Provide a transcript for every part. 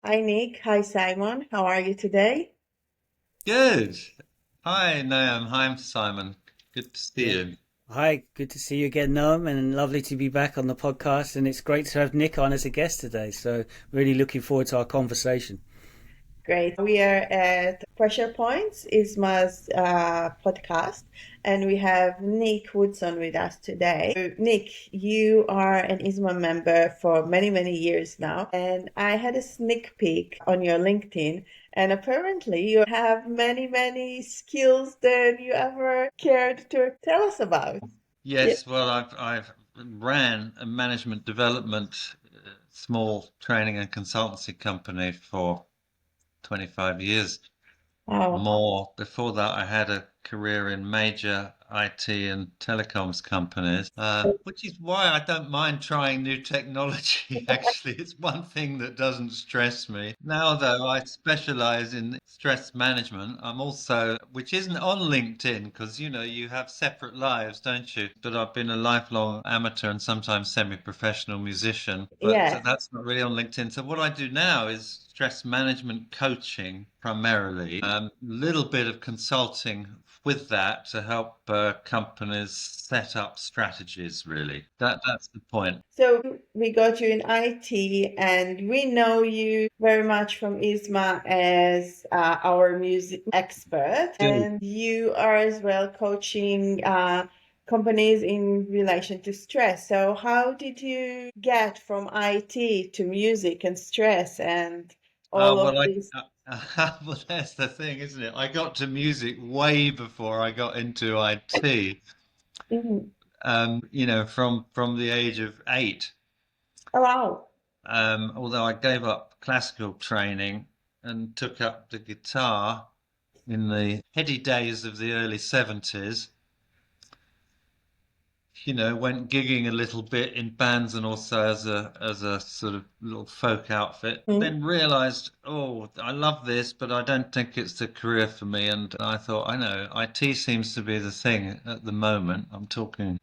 Hi, Nick. Hi, Simon. How are you today? Good. Hi, Naam. Hi, Simon. Good to see Yeah. you. Hi, good to see you again, Noam, and lovely to be back on the podcast. And it's great to have Nick on as a guest today. So, really looking forward to our conversation. Great. We are at Pressure Points, ISMA's podcast, and we have Nick Woodeson with us today. So, Nick, you are an ISMA member for many, many years now, and I had a sneak peek on your LinkedIn, and apparently you have many, many skills that you ever cared to tell us about. Yeah. Yes, well, I've ran a management development small training and consultancy company for 25 years. Wow. More. Before that, I had a career in major IT and telecoms companies, which is why I don't mind trying new technology. Actually, it's one thing that doesn't stress me. Now, though, I specialize in stress management. I'm also, which isn't on LinkedIn because, you have separate lives, don't you? But I've been a lifelong amateur and sometimes semi-professional musician, but Yes. that's not really on LinkedIn. So what I do now is stress management coaching primarily, little bit of consulting with that to help companies set up strategies, really. That's the point. So we got you in IT, and we know you very much from ISMA as our music expert, Good. and you are as well coaching companies in relation to stress. So how did you get from IT to music and stress and all of Well, this? well, that's the thing, isn't it? I got to music way before I got into IT. Mhm. From the age of 8. Oh, wow. Although I gave up classical training and took up the guitar in the heady days of the early 70s. Went gigging a little bit in bands and also as a sort of little folk outfit. Mhm. Then realized, oh, I love this, but I don't think it's the career for me. And I thought, I know, IT seems to be the thing at the moment. I'm talking,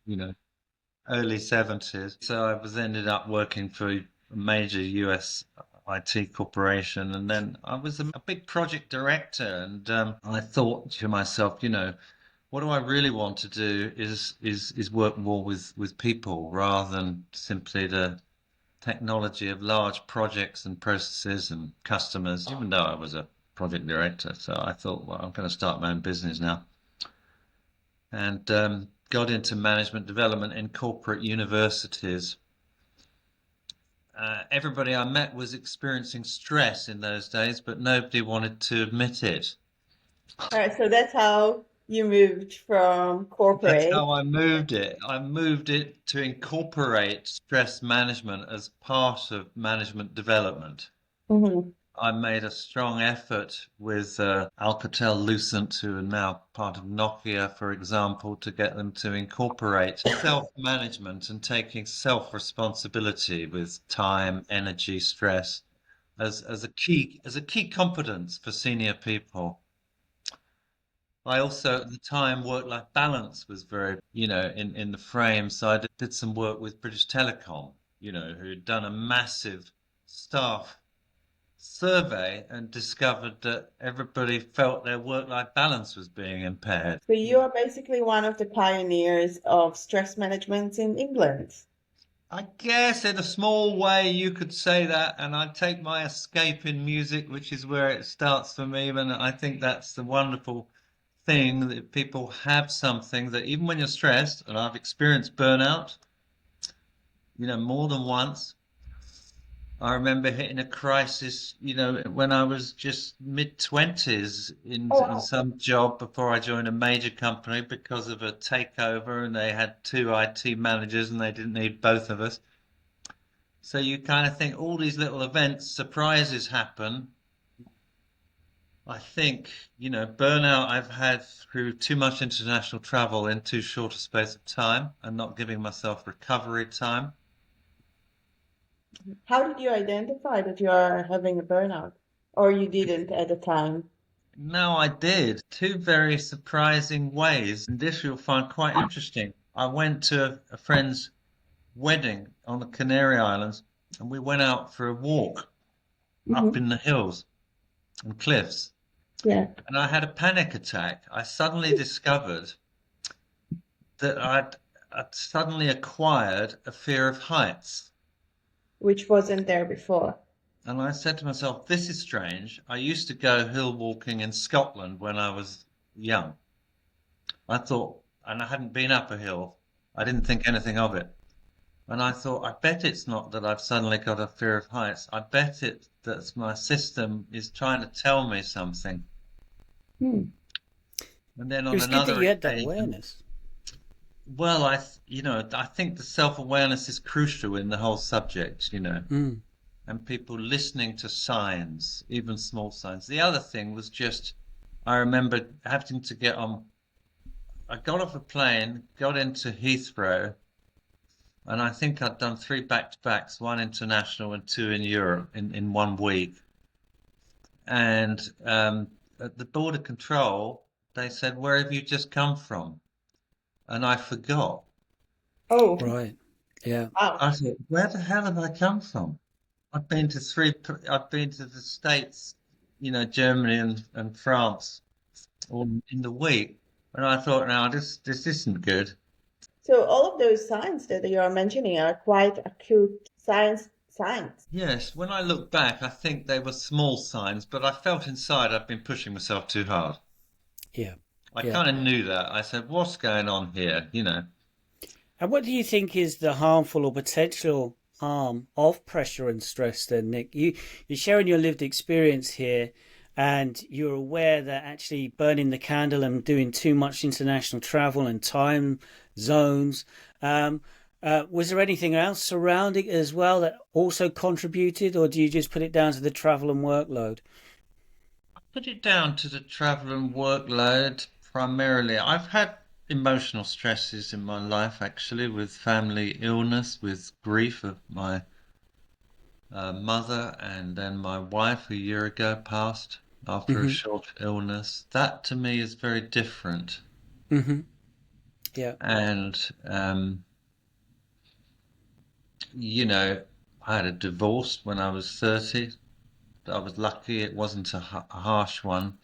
early 70s. So I was ended up working for a major US IT corporation, and then I was a big project director, and I thought to myself, what do I really want to do is work more with people rather than simply the technology of large projects and processes and customers, even though I was a project director. So I thought, well, I'm going to start my own business now. And got into management development in corporate universities. Everybody I met was experiencing stress in those days, but nobody wanted to admit it. All right, so that's how you moved from That's corporate. how I moved it. I moved it to incorporate stress management as part of management development. Mhm. I made a strong effort with Alcatel-Lucent, who are now part of Nokia, for example, to get them to incorporate self-management and taking self-responsibility with time, energy, stress as a key competence for senior people. I also at the time work-life balance was very, in the frame. So I did some work with British Telecom, who'd done a massive staff survey and discovered that everybody felt their work-life balance was being impaired. So you are basically one of the pioneers of stress management in England. I guess in a small way you could say that, and I take my escape in music, which is where it starts for me. And I think that's the wonderful thing that people have something that even when you're stressed, and I've experienced burnout, more than once. I remember hitting a crisis, when I was just mid-20s in Oh, in wow. some job before I joined a major company because of a takeover, and they had two IT managers and they didn't need both of us. So you kind of think all these little events, surprises happen. I think, burnout I've had through too much international travel in too short a space of time and not giving myself recovery time. How did you identify that you are having a burnout? Or you didn't at the time? No, I did. Two very surprising ways, and this you'll find quite interesting. I went to a friend's wedding on the Canary Islands, and we went out for a walk. up Hmm. in the hills and cliffs. Yeah. And I had a panic attack. I suddenly discovered that I'd suddenly acquired a fear of heights. Which wasn't there before. And I said to myself, this is strange. I used to go hill walking in Scotland when I was young. I thought, and I hadn't been up a hill. I didn't think anything of it. And I thought, I bet it's not that I've suddenly got a fear of heights. I bet it that my system is trying to tell me something. Hmm. And then It on was good that another you had that occasion, awareness. well, I think the self-awareness is crucial in the whole subject, Mm. and people listening to signs, even small signs. The other thing was just, I remember having to get on, I got off a plane, got into Heathrow, and I think I'd done three back-to-backs, one international and two in Europe in 1 week. And at the border control, they said, "Where have you just come from?" And I forgot. Oh, Right. Yeah. wow. I thought, "Where the hell have I come from?" I've been to the States, Germany and France, all in the week. And I thought, now this isn't good. So all of those signs that you are mentioning are quite acute science signs. Yes, when I look back, I think they were small signs, but I felt inside I'd been pushing myself too hard. Yeah. I Yeah. kind of knew that. I said, what's going on here? And what do you think is the harmful or potential harm of pressure and stress then, Nick? You're sharing your lived experience here, and you're aware that actually burning the candle and doing too much international travel and time zones, um, was there anything else surrounding it as well that also contributed, or do you just put it down to the travel and workload? Put it down to the travel and workload primarily. I've had emotional stresses in my life, actually, with family illness, with grief of my mother, and then my wife a year ago passed after a Hmm. short illness. That to me is very different. Hmm. Yeah. And, you know, I had a divorce when I was 30. I was lucky it wasn't a harsh one.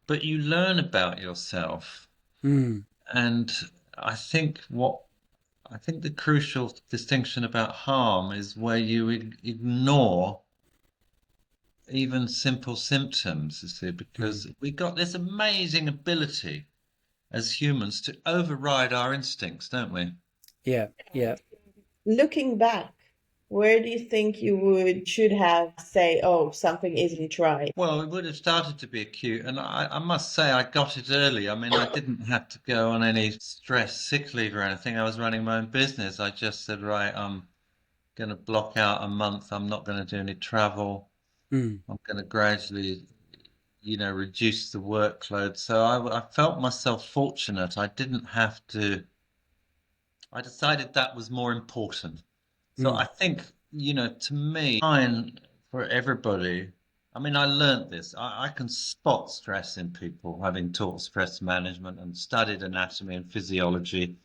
But you learn about yourself. Mm. And I think what I think the crucial distinction about harm is where you ignore even simple symptoms, you see, Mm. because we got this amazing ability as humans to override our instincts, don't we? Yeah. Yeah. Looking back, where do you think you would should have say, oh, something isn't right? Well, it would have started to be acute, and I must say I got it early. I mean, I didn't have to go on any stress sick leave or anything. I was running my own business. I just said, right, I'm going to block out a month. I'm not going to do any travel. Mm. I'm going to gradually, reduce the workload. So I felt myself fortunate. I didn't have to, I decided that was more important. So I Mm. think, to me, fine for everybody. I mean, I learned this. I can spot stress in people, having taught stress management and studied anatomy and physiology.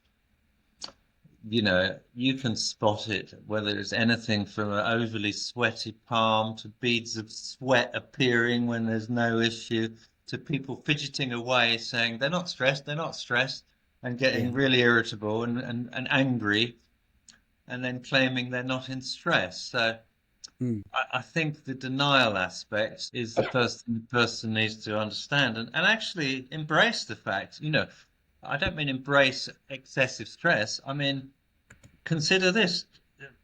You can spot it, whether it's anything from an overly sweaty palm to beads of sweat appearing when there's no issue, to people fidgeting away saying they're not stressed, and getting Yeah. really irritable and angry, and then claiming they're not in stress. So Mm. I think the denial aspect is the first thing the person needs to understand and actually embrace the fact, I don't mean embrace excessive stress. I mean, consider this.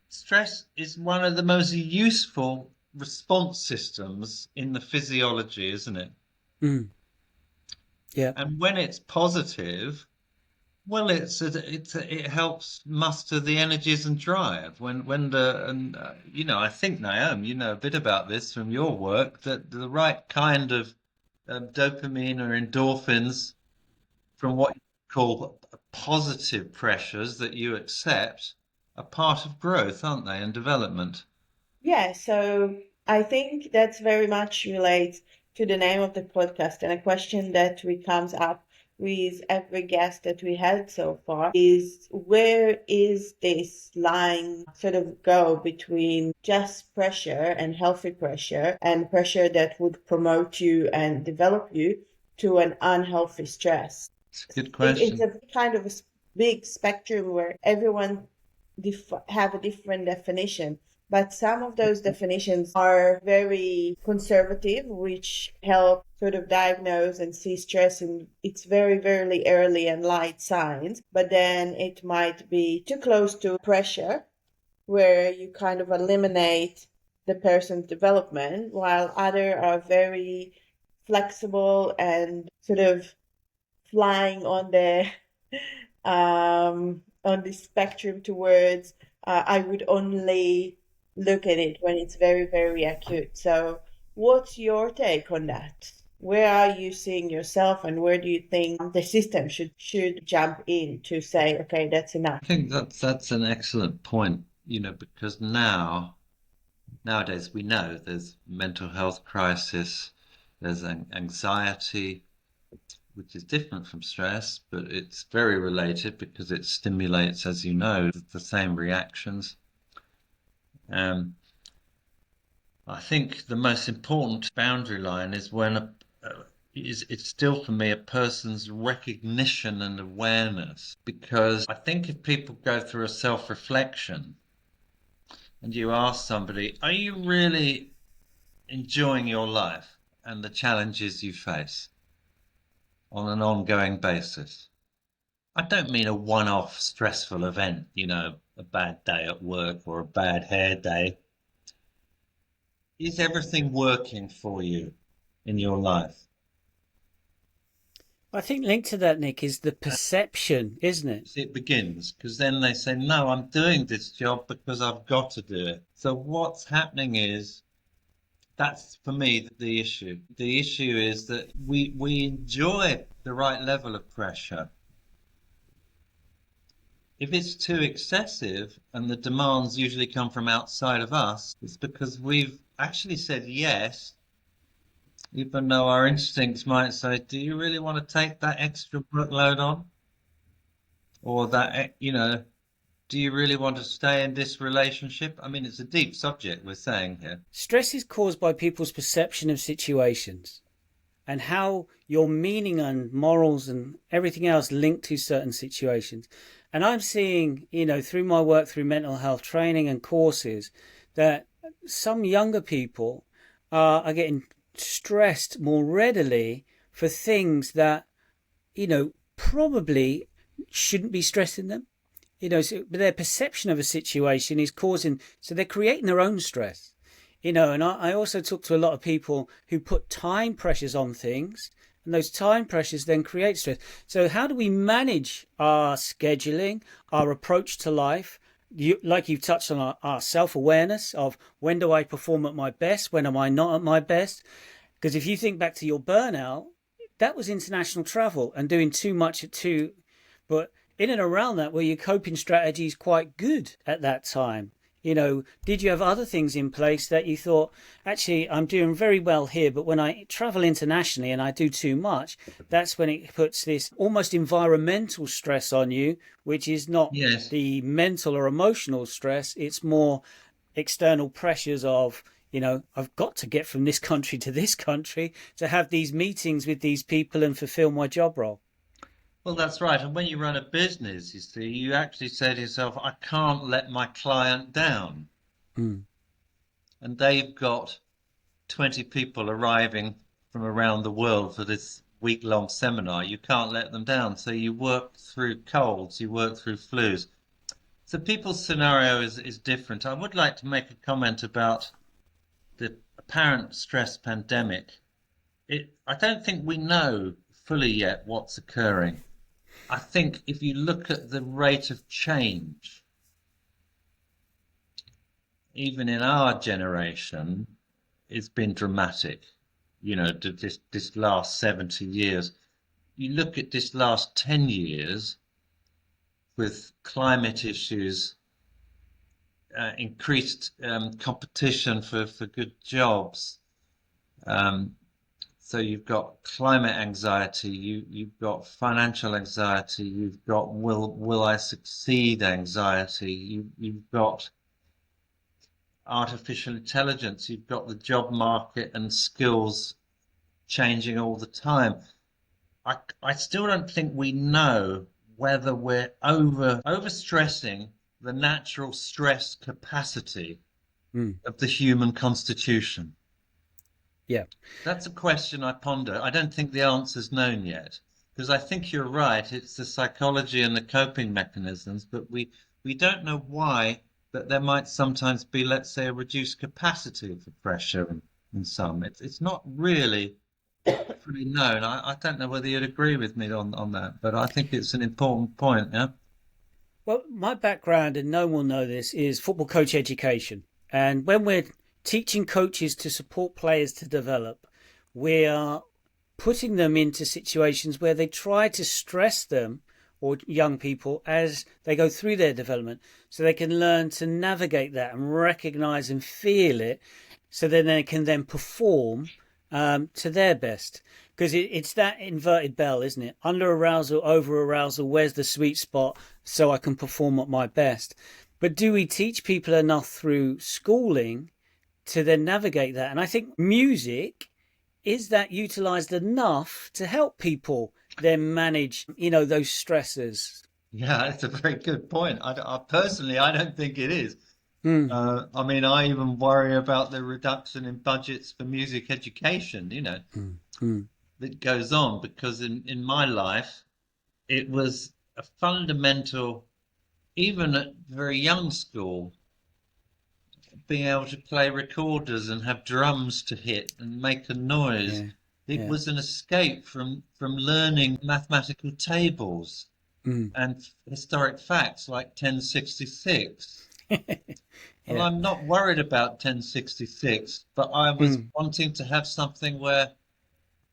Stress is one of the most useful response systems in the physiology, isn't it? Mm. Yeah. And when it's positive, well, it helps muster the energies and drive. When the and I think Naomi, you know a bit about this from your work, that the right kind of dopamine or endorphins from what you call positive pressures that you accept are part of growth, aren't they, and development? Yeah, so I think that's very much relates to the name of the podcast and a question that we comes up with every guest that we had so far is, where is this line sort of go between just pressure and healthy pressure and pressure that would promote you and develop you to an unhealthy stress? It's a good It's question. a kind of a big spectrum where everyone have a different definition, but some of those definitions are very conservative, which help sort of diagnose and see stress in its very, very early and light signs. But then it might be too close to pressure, where you kind of eliminate the person's development, while other are very flexible and sort of flying on the spectrum towards I would only look at it when it's very, very acute. So what's your take on that? Where are you seeing yourself, and where do you think the system should jump in to say, okay, that's enough? I think that's an excellent point, because nowadays we know there's mental health crisis, there's anxiety, which is different from stress, but it's very related because it stimulates, as you know, the same reactions. Um, I think the most important boundary line is when it's still for me a person's recognition and awareness, because I think if people go through a self-reflection and you ask somebody, are you really enjoying your life and the challenges you face on an ongoing basis? I don't mean a one-off stressful event, a bad day at work or a bad hair day. Is everything working for you in your life? I think linked to that, Nick, is the And perception, isn't it? it begins, because then they say, no, I'm doing this job because I've got to do it. So what's happening is, that's for me the issue. The issue is that we enjoy the right level of pressure. If it's too excessive and the demands usually come from outside of us, it's because we've actually said yes, even though our instincts might say, do you really want to take that extra workload on? Or do you really want to stay in this relationship? I mean, it's a deep subject we're saying here. Stress is caused by people's perception of situations and how your meaning and morals and everything else link to certain situations. And I'm seeing, through my work through mental health training and courses, that some younger people are getting stressed more readily for things that, probably shouldn't be stressing them. So their perception of a situation is causing, so they're creating their own stress. And I also talk to a lot of people who put time pressures on things, and those time pressures then create stress. So how do we manage our scheduling, our approach to life? Like you've touched on our self-awareness of, when do I perform at my best, when am I not at my best? Because if you think back to your burnout, that was international travel and doing too much but in and around that, were your coping strategies quite good at that time? Did you have other things in place that you thought, actually, I'm doing very well here, but when I travel internationally and I do too much, that's when it puts this almost environmental stress on you, which is not Yes. the mental or emotional stress. It's more external pressures of, I've got to get from this country to this country to have these meetings with these people and fulfill my job role. Well, that's right. And when you run a business, you see, you actually say to yourself, I can't let my client down. Mm. And they've got 20 people arriving from around the world for this week-long seminar. You can't let them down. So you work through colds, you work through flus. So people's scenario is different. I would like to make a comment about the apparent stress pandemic. I don't think we know fully yet what's occurring. I think if you look at the rate of change, even in our generation, it's been dramatic. This last 70 years. You look at this last 10 years with climate issues, increased competition for good jobs, um, So you've got climate anxiety, you've got financial anxiety, you've got will I succeed anxiety, you've got artificial intelligence, you've got the job market and skills changing all the time. I still don't think we know whether we're overstressing the natural stress capacity Mm. of the human constitution. Yeah. That's a question I ponder. I don't think the answer's known yet, because I think you're right. It's the psychology and the coping mechanisms, but we don't know why, but there might sometimes be, let's say, a reduced capacity for pressure in some. It's not really fully known. I don't know whether you'd agree with me on that, but I think it's an important point, yeah? Well, my background, and no one will know this, is football coach education. And when we're teaching coaches to support players to develop, we are putting them into situations where they try to stress them or young people as they go through their development so they can learn to navigate that and recognize and feel it so then they can then perform to their best. Because it's that inverted bell, isn't it? Under arousal, over arousal, where's the sweet spot so I can perform at my best? But do we teach people enough through schooling to then navigate that? And I think music is that utilized enough to help people then manage, those stresses. Yeah, that's a very good point. I personally, I don't think it is. Mm, I mean, I even worry about the reduction in budgets for music education, mm, mm. that goes on because in my life, it was a fundamental, even at very young school, being able to play recorders and have drums to hit and make a noise. Yeah, It yeah. was an escape from learning mathematical tables Mm. and historic facts like 1066. Well, Yeah. I'm not worried about 1066, but I was Mm, wanting to have something where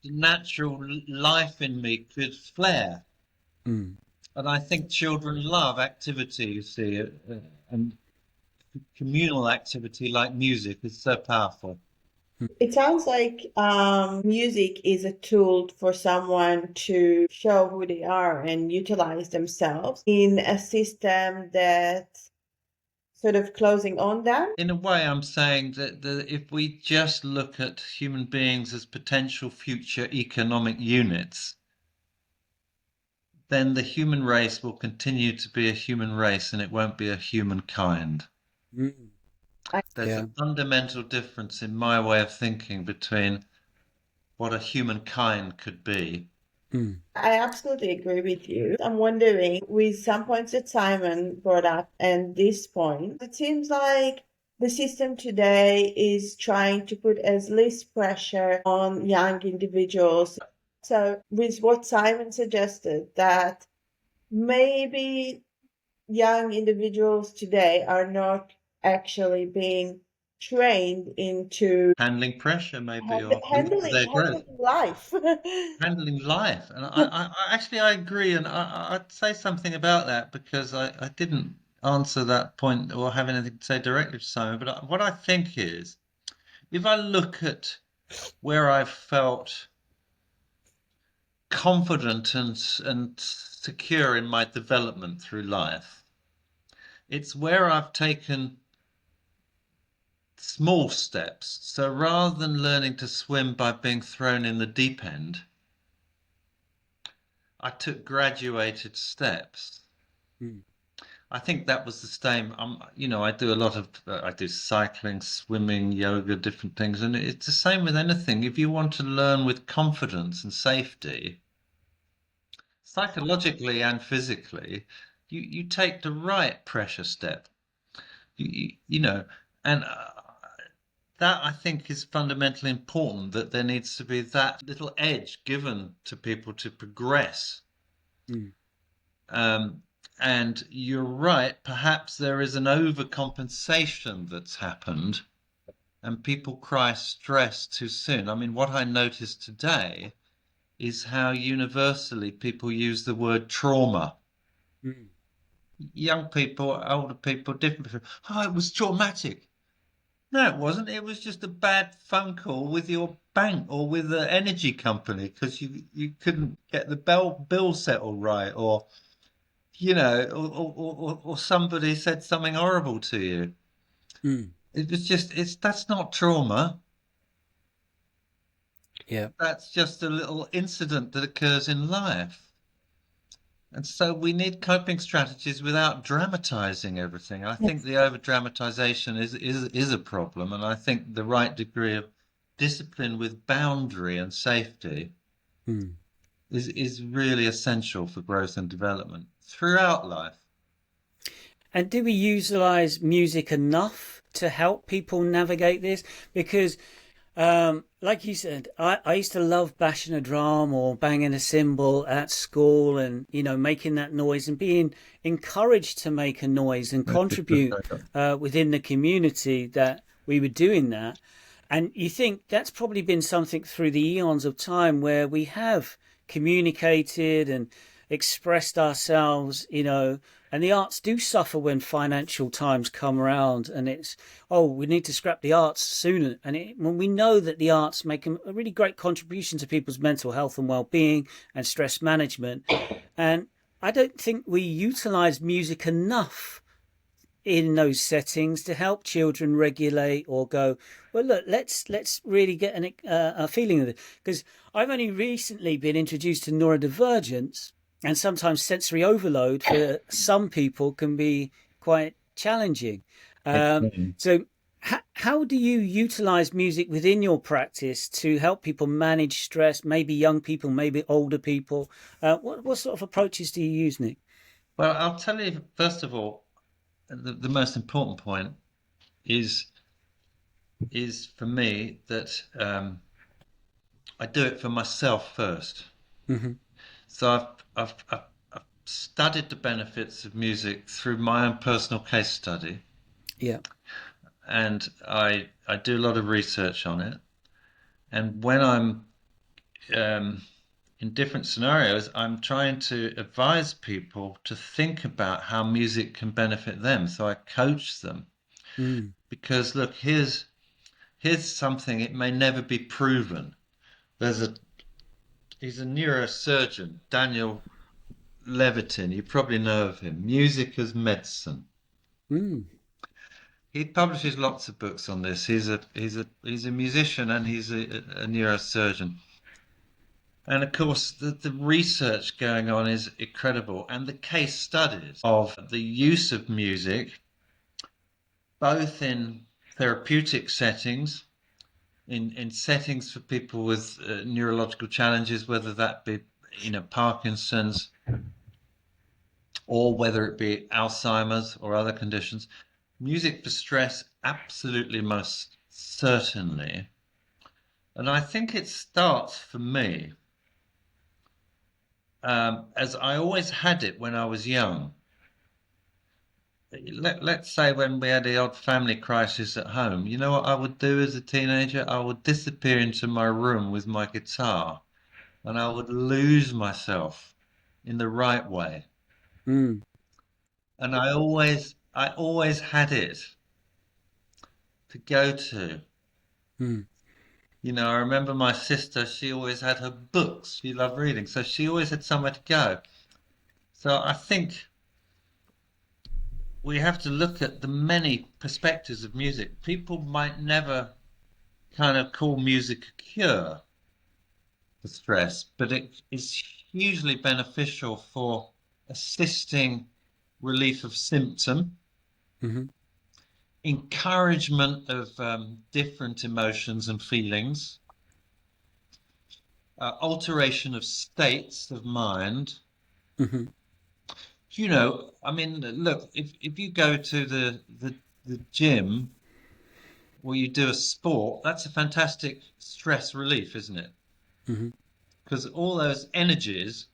the natural life in me could flare. mm. And I think children love activity, you see, and communal activity like music is so powerful. It sounds like music is a tool for someone to show who they are and utilize themselves in a system that's sort of closing on them. In a way, I'm saying that if we just look at human beings as potential future economic units, then the human race will continue to be a human race and it won't be a humankind. Mm. I, There's Yeah. a fundamental difference in my way of thinking between what a humankind could be. Mm. I absolutely agree with you. I'm wondering, with some points that Simon brought up and this point, it seems like the system today is trying to put as least pressure on young individuals. So, with what Simon suggested, that maybe young individuals today are not actually being trained into Handling pressure, maybe, or into their growth. handling life. Handling life. And I actually I agree, and I'd say something about that because I didn't answer that point or have anything to say directly to Simon. But what I think is, if I look at where I've felt confident and secure in my development through life, it's where I've taken small steps. So rather than learning to swim by being thrown in the deep end, I took graduated steps. Mm. I think that was the same. I do a lot of, I do cycling, swimming, yoga, different things, and it's the same with anything. If you want to learn with confidence and safety, psychologically and physically, you take the right pressure step. You know, and that I think is fundamentally important. That there needs to be that little edge given to people to progress. Mm. Um, and you're right, perhaps there is an overcompensation that's happened and people cry stress too soon. I mean, what I noticed today is how universally people use the word trauma. Mm. Young people, older people, different people. Oh, it was traumatic. No, it wasn't. It was just a bad phone call with your bank or with the energy company because you couldn't get the bill settled right, or or somebody said something horrible to you. Mm. It was just it's that's not trauma. Yeah. That's just a little incident that occurs in life. And so we need coping strategies without dramatizing everything. I think the over dramatization is a problem, and I think the right degree of discipline with boundary and safety Mm. is really essential for growth and development throughout life. And do we utilize music enough to help people navigate this? Because, like you said, I used to love bashing a drum or banging a cymbal at school and, making that noise and being encouraged to make a noise and contribute within the community that we were doing that. And you think that's probably been something through the eons of time where we have communicated and expressed ourselves, and the arts do suffer when financial times come around and it's, oh, we need to scrap the arts sooner. And when we know that the arts make a really great contribution to people's mental health and well-being and stress management. And I don't think we utilize music enough in those settings to help children regulate or go, well, look, let's really get a feeling of it, because I've only recently been introduced to neurodivergence, and sometimes sensory overload for some people can be quite challenging. um, Okay. so how do you utilize music within your practice to help people manage stress, maybe young people, maybe older people? What sort of approaches do you use, Nick? Well, I'll tell you first of all, the most important point is is for me that I do it for myself first. Hmm. So I've studied the benefits of music through my own personal case study, Yeah. and I do a lot of research on it. And when I'm um, in different scenarios, I'm trying to advise people to think about how music can benefit them. So I coach them Mm. because look, here's something, it may never be proven. There's a He's a neurosurgeon, Daniel Levitin. You probably know of him. Music as medicine. Mm. He publishes lots of books on this. He's a musician and he's a neurosurgeon. And of course, the research going on is incredible, and the case studies of the use of music, both in therapeutic settings, in settings for people with neurological challenges, whether that be Parkinson's or whether it be Alzheimer's or other conditions. Music for stress, absolutely, most certainly. And I think it starts for me, as I always had it when I was young. Let's say when we had the odd family crisis at home, you know what I would do as a teenager? I would disappear into my room with my guitar and I would lose myself in the right way. Mm. And I always had it to go to. Mm. I remember my sister, she always had her books. She loved reading, so she always had somewhere to go. So I think we have to look at the many perspectives of music. People might never kind of call music a cure for stress, but it is hugely beneficial for assisting relief of symptom, Hmm. encouragement of different emotions and feelings, alteration of states of mind. Hmm. I mean, look, if you go to the gym or you do a sport, that's a fantastic stress relief, isn't it? Hmm. Because all those energies,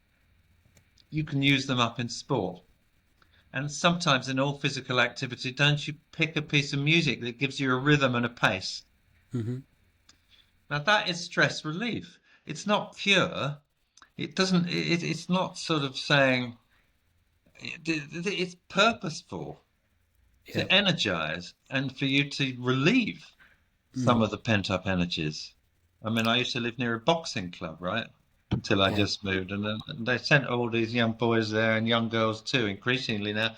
you can use them up in sport. And sometimes in all physical activity, don't you pick a piece of music that gives you a rhythm and a pace? Hmm. Now that is stress relief. It's not pure. It doesn't, it's not sort of saying, it's purposeful. Yeah. to energize and for you to relieve some Mm. of the pent-up energies. I mean, I used to live near a boxing club, right? Until I Yeah. just moved, and then they sent all these young boys there and young girls too, increasingly now,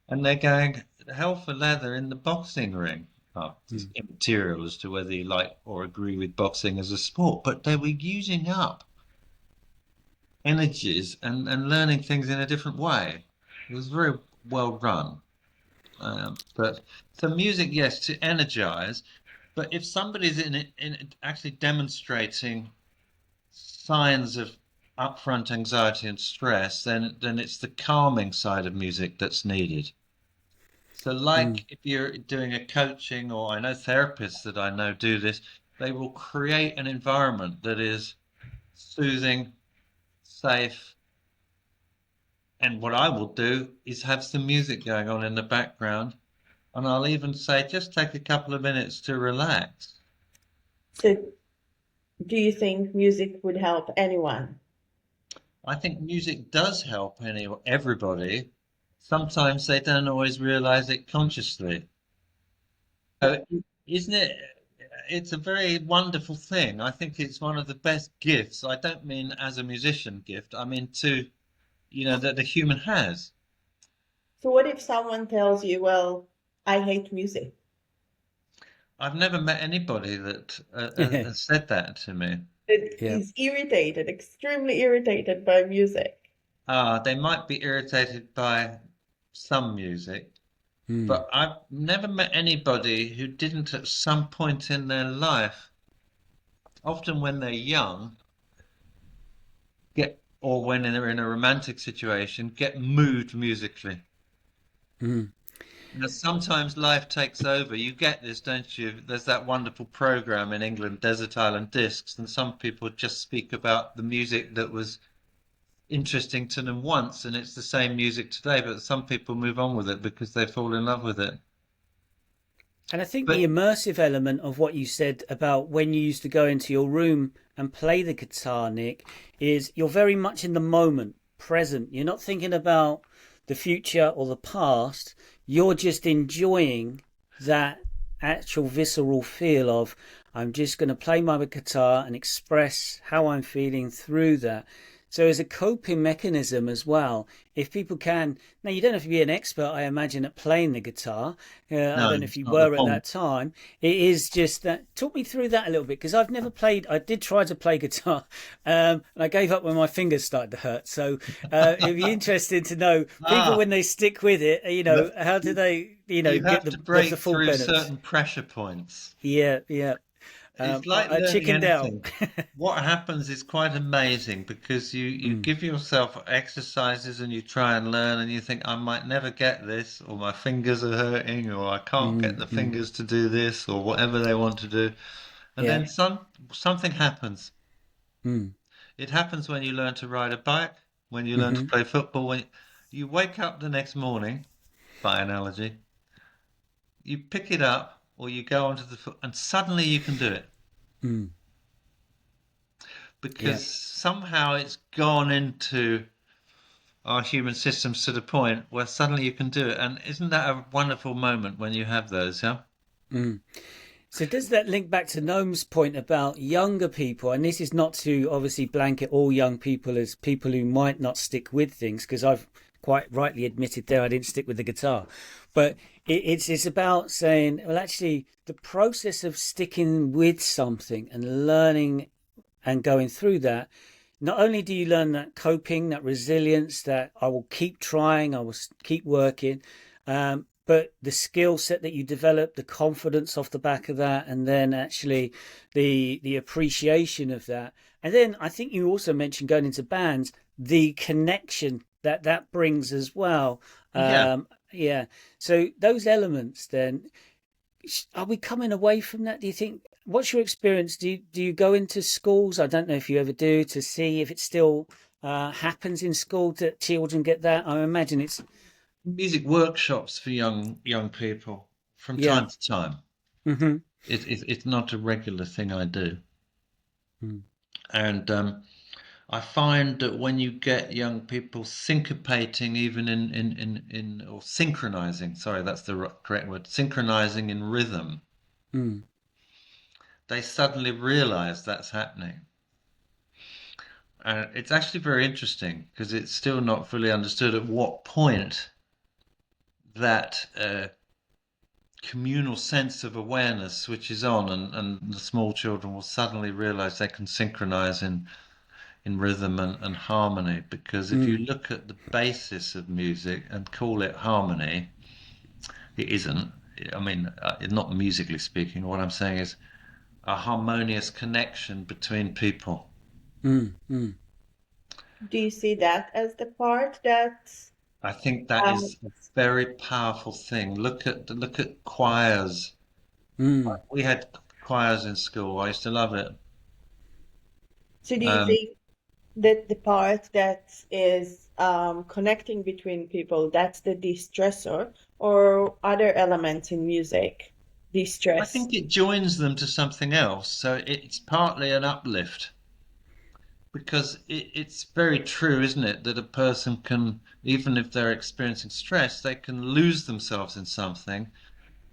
and they're going hell for leather in the boxing ring. Oh, it's Mm. immaterial as to whether you like or agree with boxing as a sport, but they were using up energies and learning things in a different way. It was very well run. But so music, yes, to energize. But if somebody's in actually demonstrating signs of upfront anxiety and stress, then it's the calming side of music that's needed. So, Mm. like if you're doing a coaching, or I know therapists that I know do this, they will create an environment that is soothing, safe, and what I will do is have some music going on in the background, and I'll even say, just take a couple of minutes to relax. So, do you think music would help anyone? I think music does help everybody. Sometimes they don't always realize it consciously. So, isn't it? It's a very wonderful thing. I think it's one of the best gifts. I don't mean as a musician gift. I mean that the human has. So, what if someone tells you, well, I hate music? I've never met anybody that has said that to me. That Yeah. is irritated, extremely irritated by music. They might be irritated by some music, Mm. but I've never met anybody who didn't at some point in their life, often when they're young, or when they're in a romantic situation, get moved musically. Mm. Now, sometimes life takes over. You get this, don't you? There's that wonderful program in England, Desert Island Discs, and some people just speak about the music that was interesting to them once, and it's the same music today, but some people move on with it because they fall in love with it. And I think the But immersive element of what you said about when you used to go into your room and play the guitar, Nick, is you're very much in the moment, present. You're not thinking about the future or the past. You're just enjoying that actual visceral feel of, I'm just going to play my guitar and express how I'm feeling through that. So, as a coping mechanism as well, if people can, now you don't have to be an expert, I imagine, at playing the guitar. I no, don't know if it's you not the were at point. that time. It is just that. Talk me through that a little bit because I've never played. I did try to play guitar, and I gave up when my fingers started to hurt. So it'd be interesting to know people Ah, when they stick with it. the, How do they, you get have the to what's the break full through penance? certain pressure points. Yeah, yeah. It's like I learning chickened out. anything. What happens is quite amazing because you Mm, give yourself exercises and you try and learn and you think I might never get this or my fingers are hurting or I can't get mm, the mm. fingers to do this or whatever they want to do. And Yeah. then something happens. Mm, It happens when you learn to ride a bike, when you learn to hmm play football, when you wake up the next morning, by analogy, you pick it up or you go onto the foot and suddenly you can do it mm. Yeah. because somehow it's gone into our human systems to the point where suddenly you can do it. And isn't that a wonderful moment when you have those, yeah? Mm. So does that link back to Noam's point about younger people? And this is not to obviously blanket all young people as people who might not stick with things, because I've quite rightly admitted there I didn't stick with the guitar. But it's about saying, well, actually, the process of sticking with something and learning and going through that, not only do you learn that coping, that resilience, that I will keep trying, I will keep working, but the skill set that you develop, the confidence off the back of that, and then actually the appreciation of that, and then I think you also mentioned going into bands, the connection that that brings as well. Yeah. Yeah, so those elements then are we coming away from that? Do you think? What's your experience? Do you go into schools? I don't know if you ever do to see if it still happens in school that children get that. I imagine it's Music workshops for young people from yeah. time to time. Hmm. It's not a regular thing I do. Mm. And I find that when you get young people syncopating, even or synchronizing, sorry, that's the correct word, synchronizing in rhythm, Mm, they suddenly realize that's happening. And it's actually very interesting because it's still not fully understood at what point that communal sense of awareness switches on, and the small children will suddenly realize they can synchronize in rhythm and harmony. Because if you mm, look at the basis of music and call it harmony, it isn't. I mean, not musically speaking. What I'm saying is a harmonious connection between people. mm, mm. Do you see that as the part that I think that um, is a very powerful thing. Look at choirs. Mm. We had choirs in school. I used to love it. so do you Um, think that the part that is connecting between people, that's the de-stressor, or other elements in music I de-stress? think it joins them to something else, so it's partly an uplift. Because it's very true, isn't it, that a person can, even if they're experiencing stress, they can lose themselves in something,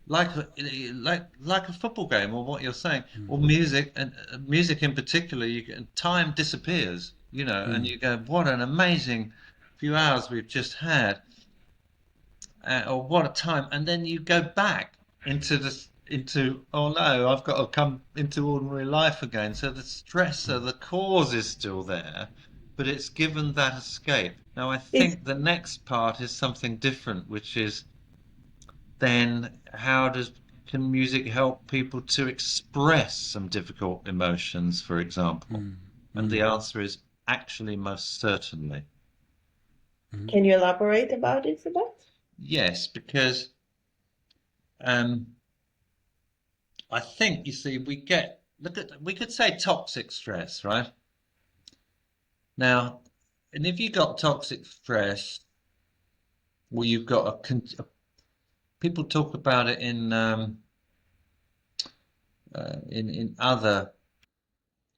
like a football game, or what you're saying, or music, and music in particular. Time disappears, and Mm. you go, "What an amazing few hours we've just had," or "What a time!" And then you go back into, "Oh no, I've got to come into ordinary life again." So the stressor, the cause is still there, but it's given that escape. Now I Is think the next part is something different, which is then can music help people to express some difficult emotions, for example? Mm. And the Mm. answer is actually most certainly Mm. Can you elaborate about it a bit? yes, because um, I think, you see, we could say toxic stress, right? Now, and if you got toxic stress, well, you've got people talk about it in other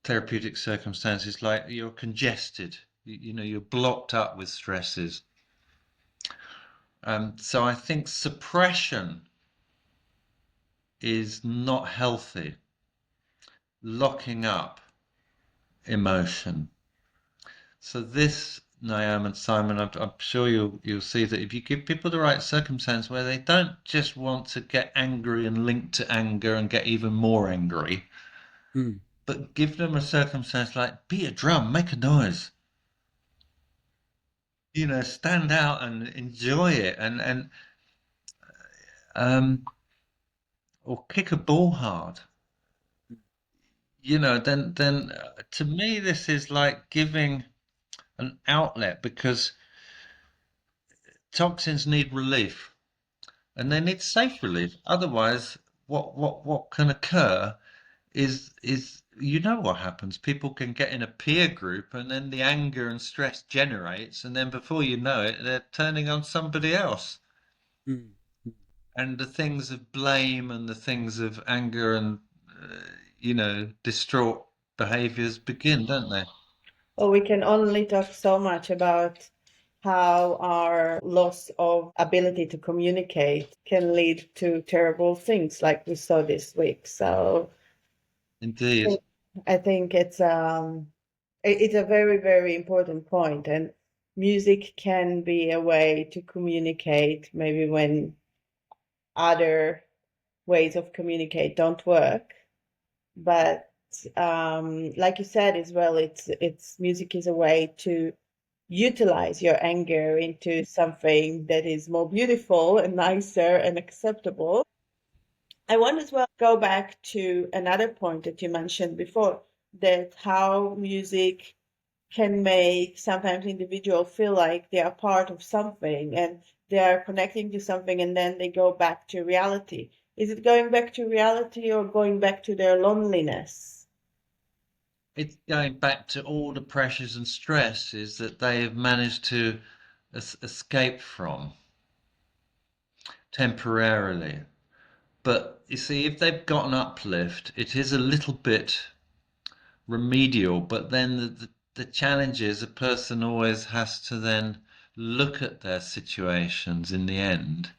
therapeutic circumstances, like you're congested, you're blocked up with stresses. So I think suppression is not healthy, locking up emotion. So this, Naomi and Simon, I'm sure you'll see that if you give people the right circumstance where they don't just want to get angry and link to anger and get even more angry, Mm. but give them a circumstance like beat a drum, make a noise, stand out and enjoy it, and um, or kick a ball hard. Then to me this is like giving an outlet, because toxins need relief, and they need safe relief. Otherwise, what can occur is what happens. People can get in a peer group, and then the anger and stress generates, and then before you know it, they're turning on somebody else. Mm. And the things of blame and the things of anger and distraught behaviors begin, don't they? Or we can only talk so much about how our loss of ability to communicate can lead to terrible things like we saw this week. So Indeed. I think it's a very, very important point, and music can be a way to communicate maybe when other ways of communicate don't work. But like you said as well, it's music is a way to utilize your anger into something that is more beautiful and nicer and acceptable. I want as well go back to another point that you mentioned before, that how music can make sometimes individuals feel like they are part of something and they are connecting to something, and then they go back to reality. Is it going back to reality or going back to their loneliness? It's going back to all the pressures and stresses that they have managed to escape from temporarily. But you see, if they've got an uplift, it is a little bit remedial, but then the challenge is a person always has to then look at their situations in the end,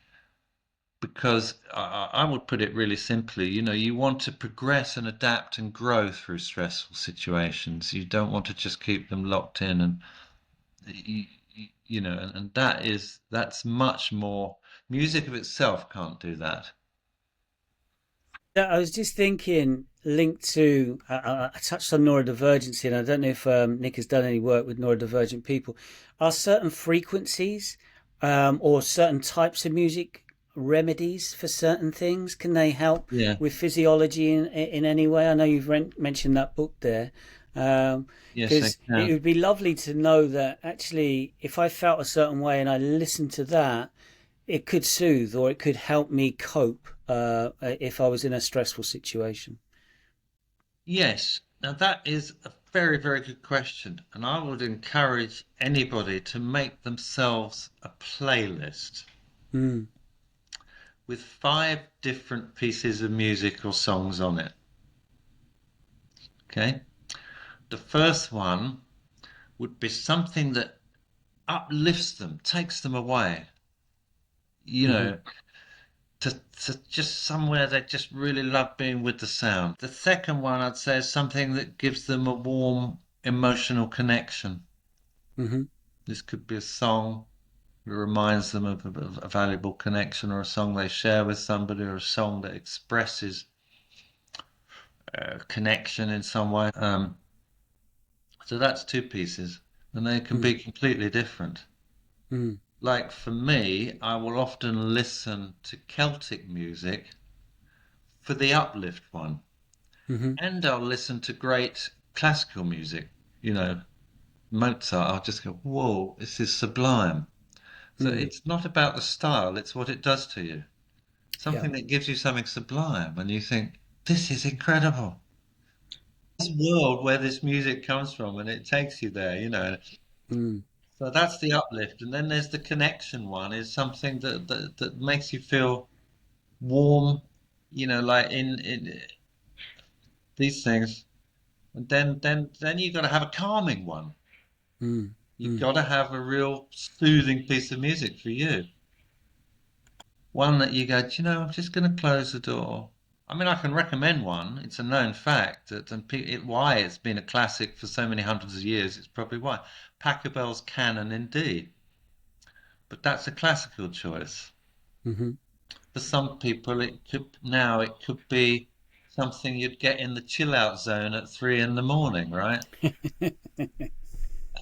because I would put it really simply, you want to progress and adapt and grow through stressful situations. You don't want to just keep them locked in, and and that's much more. Music of itself can't do that. Yeah, I was just thinking, linked to, I touched on neurodivergency, and I don't know if Nick has done any work with neurodivergent people. Are certain frequencies or certain types of music remedies for certain things? Can they help Yeah. with physiology in any way? I know you've mentioned that book there. Yes, I Because it can. would be lovely to know that actually, if I felt a certain way and I listened to that, it could soothe or it could help me cope if I was in a stressful situation. Yes. Now that is a very, very good question, and I would encourage anybody to make themselves a playlist Mm, with 5 different pieces of music or songs on it. Okay. The first one would be something that uplifts them, takes them away, you hmm know, to just somewhere they just really love being with the sound. The second one I'd say is something that gives them a warm emotional connection. hmm This could be a song that reminds them of a valuable connection, or a song they share with somebody, or a song that expresses connection in some way. So that's 2 pieces, and they can be mm, completely different. mm, Like for me, I will often listen to Celtic music for the uplift one, hmm and I'll listen to great classical music, you know, Mozart. I'll just go, whoa, this is sublime. So mm, it's not about the style, it's what it does to you. yeah. Something that gives you something sublime, and you think, this is incredible. This world where this music comes from, and it takes you there. Mm, So that's the uplift. And then there's the connection one, is something that makes you feel warm, like in these things. And then you've got to have a calming one. mm, You've mm, got to have a real soothing piece of music for you. One that you go, "Do you know, I'm just going to close the door." I mean, I can recommend one. It's a known fact that, and why it's been a classic for so many hundreds of years. It's probably why. Pachelbel's Canon, indeed. But that's a classical choice. hmm For some people, it could be something you'd get in the chill out zone at 3 in the morning, right?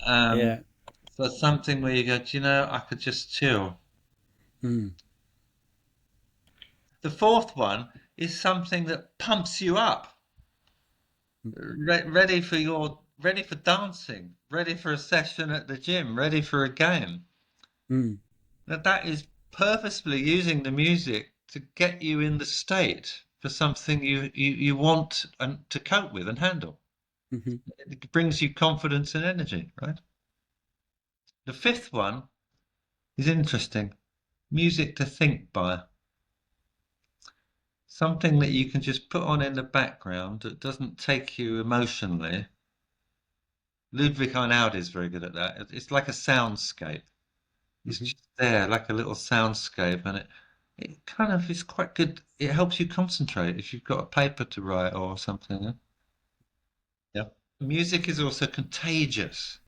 Um, Yeah. so something where you go, "Do you know, I could just chill." Mm, The fourth one is something that pumps you up, ready for dancing, ready for a session at the gym, ready for a game. mm, Now that is purposefully using the music to get you in the state for something you want and to cope with and handle. hmm It brings you confidence and energy, right? The fifth one is interesting. Music to think by. Something that you can just put on in the background that doesn't take you emotionally. Ludwig Einaudi is very good at that. It's like a soundscape. It's hmm just there, like a little soundscape, and it kind of is quite good. It helps you concentrate if you've got a paper to write or something. Yeah. Music is also contagious,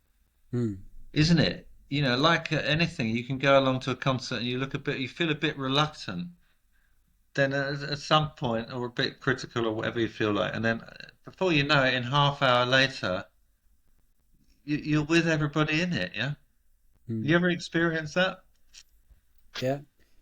mm, isn't it? Like anything, you can go along to a concert and you feel a bit reluctant, then at some point, or a bit critical, or whatever you feel like, and then before you know it, in half hour later, you're with everybody in it. Yeah. You mm. ever experience that? Yeah.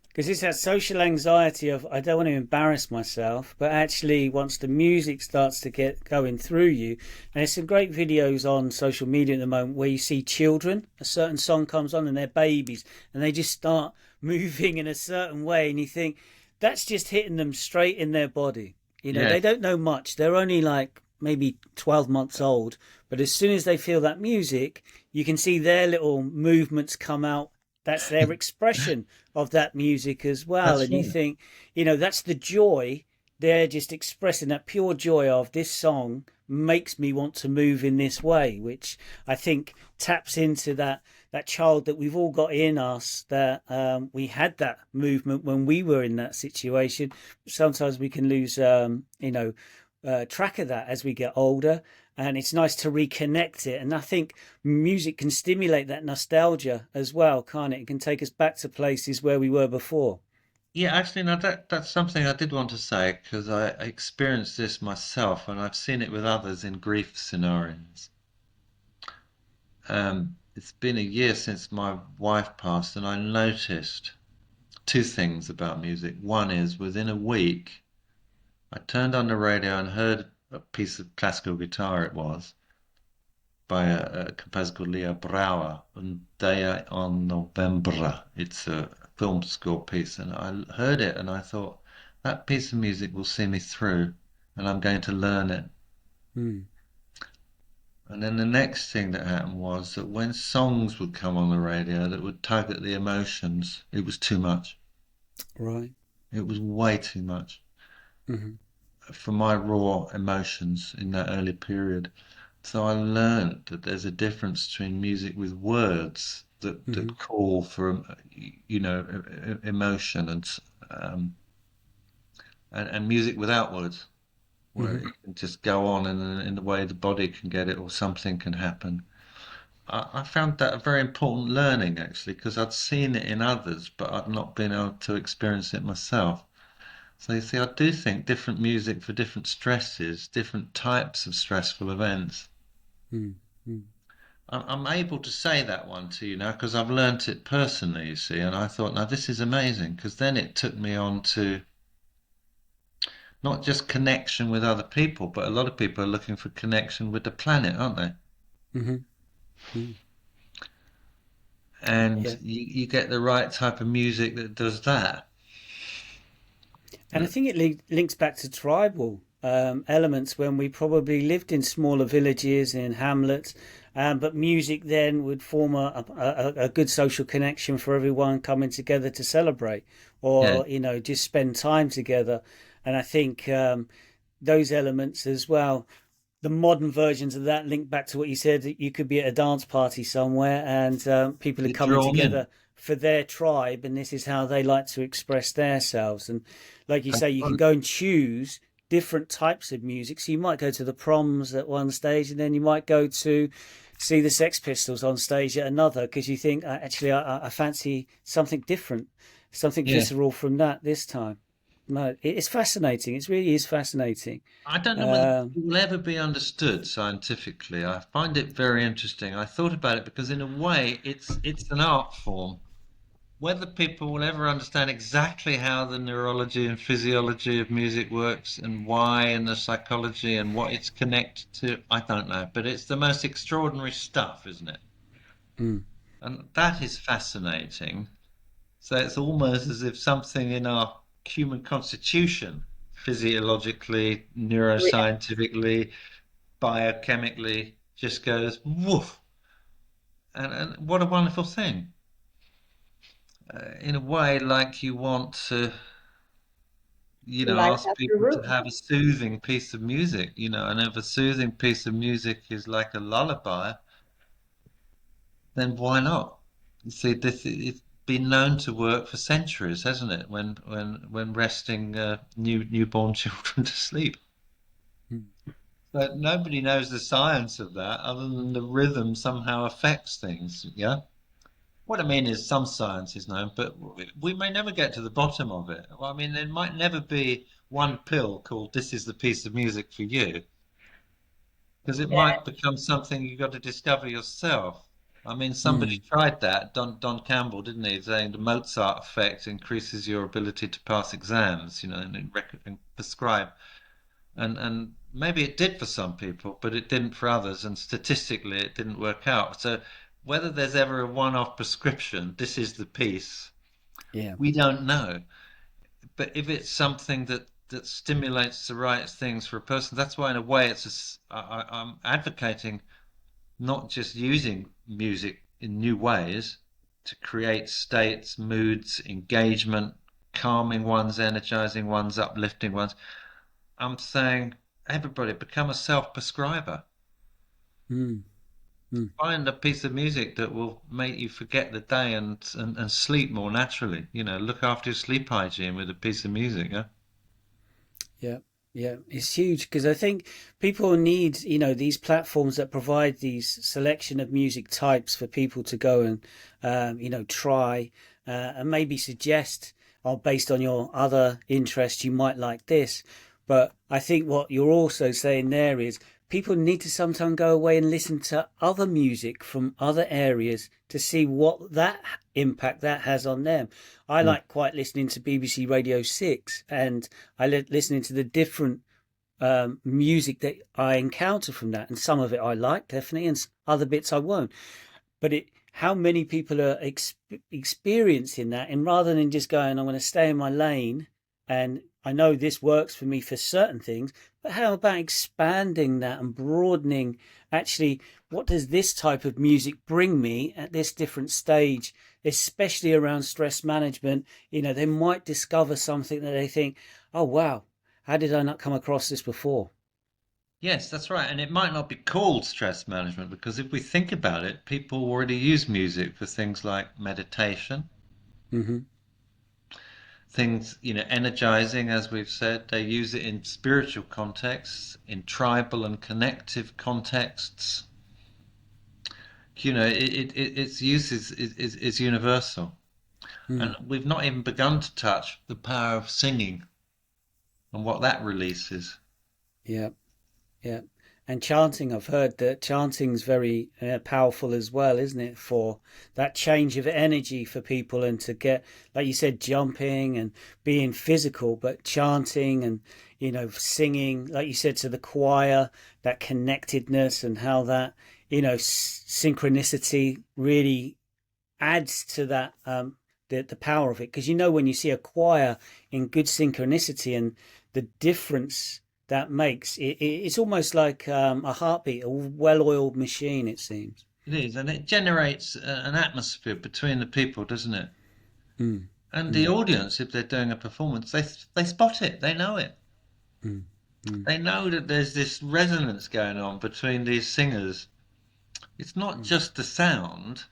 Because it's that social anxiety of I don't want to embarrass myself, but actually once the music starts to get going through you, and there's some great videos on social media at the moment where you see children, a certain song comes on and they're babies, and they just start moving in a certain way, and you think that's just hitting them straight in their body. They Yes. don't know much. They're only like maybe 12 months old, but as soon as they feel that music, you can see their little movements come out. That's their expression of that music as well. That's And you right. think, that's the joy they're just expressing that pure joy of this song makes me want to move in this way, which I think taps into that child that we've all got in us, that we had that movement when we were in that situation. Sometimes we can lose track of that as we get older, and it's nice to reconnect it. And I think music can stimulate that nostalgia as well, can't it? It can take us back to places where we were before. Yeah, actually, no, that's something I did want to say because I experienced this myself and I've seen it with others in grief scenarios. It's been a year since my wife passed, and I noticed two things about music. One is within a week, I turned on the radio and heard a piece of classical guitar, it was, by a composer called Leo Brouwer, Un Dia en Novembre. It's a film score piece, and I heard it and I thought, that piece of music will see me through, and I'm going to learn it. Mm, And then the next thing that happened was that when songs would come on the radio that would tug at the emotions, it was too much. right. It was way too much Hmm. for my raw emotions in that early period. So I learned that there's a difference between music with words Hmm. that call for, emotion um, and music without words, where Hmm. it can just go on in the way the body can get it or something can happen. I found that a very important learning actually, because I'd seen it in others, but I'd not been able to experience it myself. So you see, I do think different music for different stresses, different types of stressful events. Mm, mm. I'm able to say that one to you now because I've learnt it personally, you see, and I thought, now this is amazing because then it took me on to not just connection with other people, but a lot of people are looking for connection with the planet, aren't they? Hmm. Mm. And Yeah. you get the right type of music that does that. And I think it links back to tribal elements when we probably lived in smaller villages in hamlets, but music then would form a good social connection for everyone coming together to celebrate Yeah, or, just spend time together. And I think those elements as well, the modern versions of that link back to what you said, that you could be at a dance party somewhere and people are you're coming drawn in. together for their tribe, and this is how they like to express themselves. And like you say, you can go and choose different types of music. So you might go to the Proms at one stage, and then you might go to see the Sex Pistols on stage at another because you think, actually, I fancy something different, something Yeah. visceral from that this time. No, it's fascinating. It really is fascinating. I don't know whether it Um, will ever be understood scientifically. I find it very interesting. I thought about it because in a way it's an art form. Whether people will ever understand exactly how the neurology and physiology of music works and why and the psychology and what it's connected to, I don't know. But it's the most extraordinary stuff, isn't it? mm, And that is fascinating. So it's almost as if something in our human constitution, physiologically, neuroscientifically, biochemically, just goes woof. And what a wonderful thing. In a way, like you want to, Light ask up the people to room. have a soothing piece of music, and if a soothing piece of music is like a lullaby, then why not? You see, it's been known to work for centuries, hasn't it? When resting newborn children to sleep. mm. But nobody knows the science of that other than the rhythm somehow affects things. Yeah. What I mean is some science is known, but we may never get to the bottom of it. Well, I mean, there might never be one pill called "This is the piece of music for you," because it Yeah, might become something you've got to discover yourself. I mean, somebody Mm. tried that, Don Campbell, didn't he? Saying the Mozart effect increases your ability to pass exams, and prescribe. And maybe it did for some people, but it didn't for others. And statistically, it didn't work out. So whether there's ever a one-off prescription, this is the piece, Yeah. we don't know. But if it's something that stimulates the right things for a person, that's why in a way I'm advocating not just using music in new ways to create states, moods, engagement, calming ones, energizing ones, uplifting ones, I'm saying everybody become a self-prescriber. Mm, mm. Find a piece of music that will make you forget the day and sleep more naturally. Look after your sleep hygiene with a piece of music, yeah? Yeah, yeah, it's huge because I think people need, these platforms that provide these selection of music types for people to go and, try and maybe suggest, oh, based on your other interests, you might like this. But I think what you're also saying there is people need to sometimes go away and listen to other music from other areas to see what that impact that has on them. I Mm. like quite listening to BBC Radio 6 and listening to the different music that I encounter from that. And some of it I like, definitely, and other bits I won't. But how many people are experiencing that, and rather than just going, I'm going to stay in my lane, and I know this works for me for certain things, but how about expanding that and broadening? Actually, what does this type of music bring me at this different stage, especially around stress management? They might discover something that they think, oh wow, how did I not come across this before? Yes, that's right. And it might not be called stress management because if we think about it, people already use music for things like meditation, Hmm. things, energizing, as we've said. They use it in spiritual contexts, in tribal and connective contexts. Its use is universal. Mm. And we've not even begun to touch the power of singing and what that releases. Yeah. Yeah, and chanting, I've heard that chanting's very powerful as well, isn't it? For that change of energy for people and to get, like you said, jumping and being physical, but chanting and, singing, like you said, to the choir, that connectedness and how that, synchronicity really adds to that, the power of it. Because when you see a choir in good synchronicity and the difference that makes it's almost like a heartbeat, a well-oiled machine. It seems. It is, and it generates an atmosphere between the people, doesn't it? Mm, And the mm, audience, if they're doing a performance, they spot it, they know it. mm, mm, They know that there's this resonance going on between these singers. It's not mm, just the sound,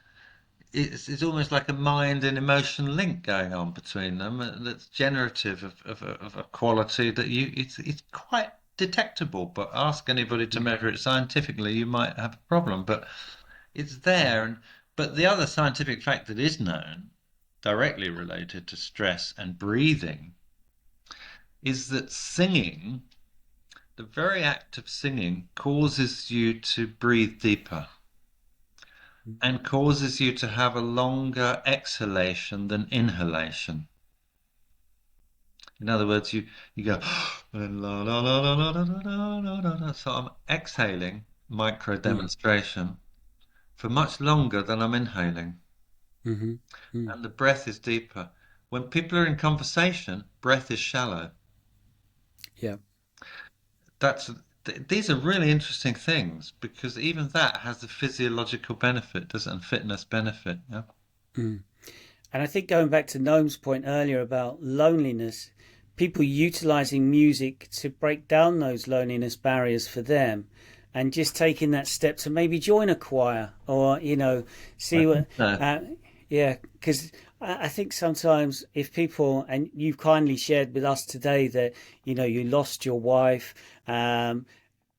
it's almost like a mind and emotion link going on between them that's generative of a quality that it's quite detectable. But ask anybody to mm, measure it scientifically, you might have a problem. But it's mm, there. But the other scientific fact that is known, directly related to stress and breathing, is that singing, the very act of singing, causes you to breathe deeper mm. and causes you to have a longer exhalation than inhalation. In other words, you go la la la la la la la la la la. So I'm exhaling, micro Mm, demonstration, for much longer than I'm inhaling. mhm, mm. And the breath is deeper. When people are in conversation, breath is shallow. Yeah. That's these are really interesting things because even that has a physiological benefit, doesn't it? And fitness benefit. Yeah. Mm. And I think going back to Noam's point earlier about loneliness, people utilizing music to break down those loneliness barriers for them, and just taking that step to maybe join a choir or I see think what so. uh, yeah, because I think sometimes if people, and you've kindly shared with us today that you lost your wife, um,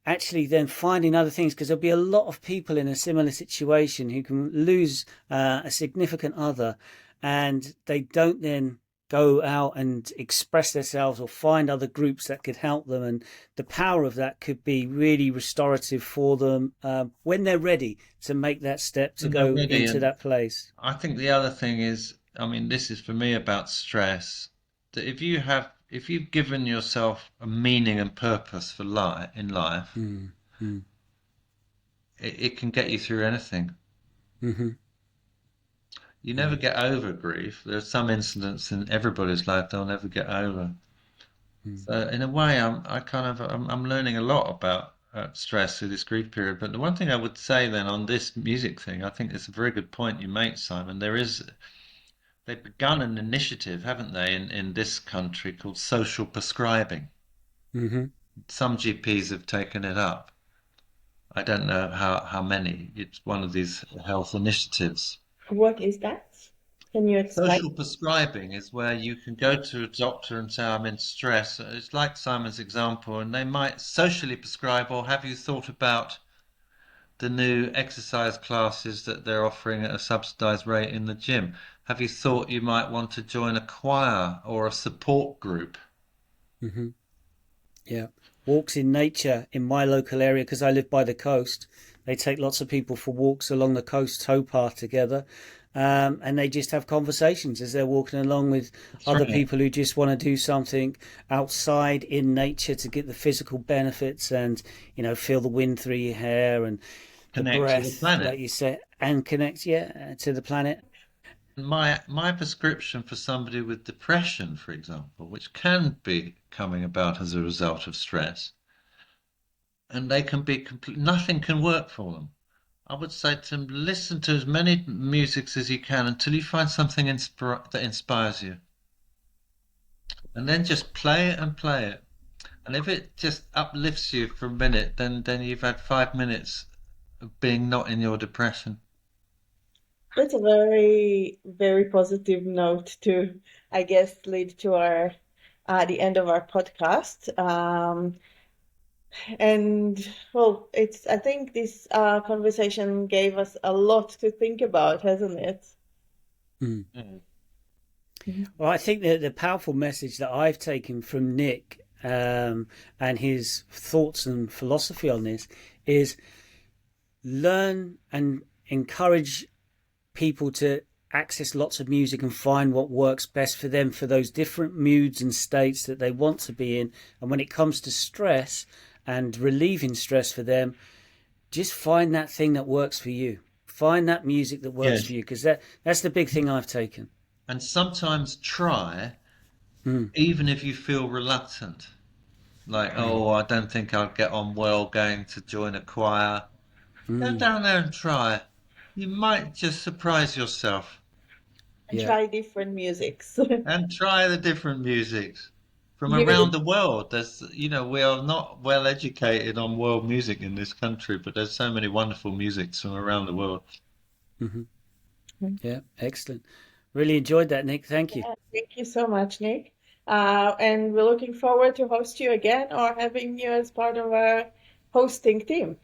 actually then finding other things, because there'll be a lot of people in a similar situation who can lose a significant other and they don't then go out and express themselves or find other groups that could help them, and the power of that could be really restorative for them when they're ready to make that step to And they're go ready. into And that place. I think the other thing is, I mean, this is for me about stress, that if you've given yourself a meaning and purpose for life in life, Mm, mm, it can get you through anything. mm-hmm, You never mm, get over grief. There's some incidents in everybody's life they'll never get over. mm, So in a way, I'm learning a lot about stress through this grief period. But the one thing I would say then on this music thing, I think it's a very good point you make, Simon. They've begun an initiative, haven't they, in this country called social prescribing. mm-hmm, Some GPs have taken it up. I don't know how many. It's one of these health initiatives. What is that? Can you explain? Social prescribing is where you can go to a doctor and say, I'm in stress. It's like Simon's example, and they might socially prescribe, or have you thought about the new exercise classes that they're offering at a subsidized rate in the gym? Have you thought you might want to join a choir or a support group? Hmm. Yeah. Walks in nature in my local area, because I live by the coast. They take lots of people for walks along the coast towpath together. And they just have conversations as they're walking along with That's other right. people who just want to do something outside in nature to get the physical benefits and, feel the wind through your hair and the Connect to the breath, planet. like you said, and connect, yeah, to the planet. My prescription for somebody with depression, for example, which can be coming about as a result of stress, and they can be complete, nothing can work for them. I would say to them, listen to as many musics as you can until you find something that inspires you, and then just play it and play it. And if it just uplifts you for a minute, then you've had 5 minutes of being not in your depression. That's a very, very positive note to, I guess, lead to our the end of our podcast. And well, it's I think this conversation gave us a lot to think about, hasn't it? Mm. Mm. Mhm. Well, I think that the powerful message that I've taken from Nick and his thoughts and philosophy on this is learn and encourage people to access lots of music and find what works best for them for those different moods and states that they want to be in. And when it comes to stress and relieving stress for them, just find that thing that works for you. Find that music that works for Yes. you, because that's the big thing I've taken. And sometimes try, Mm, even if you feel reluctant. Like, mm, oh, I don't think I'll get on well going to join a choir. Go mm. down there and try. You might just surprise yourself And Yeah. try different musics. and try the different musics from Give it around the world. We are not well educated on world music in this country, but there's so many wonderful musics from around the world. Hmm. a Yeah. Excellent. Really enjoyed that, Nick. Thank you. Yeah, thank you so much, Nick. And we're looking forward to host you again or having you as part of our hosting team.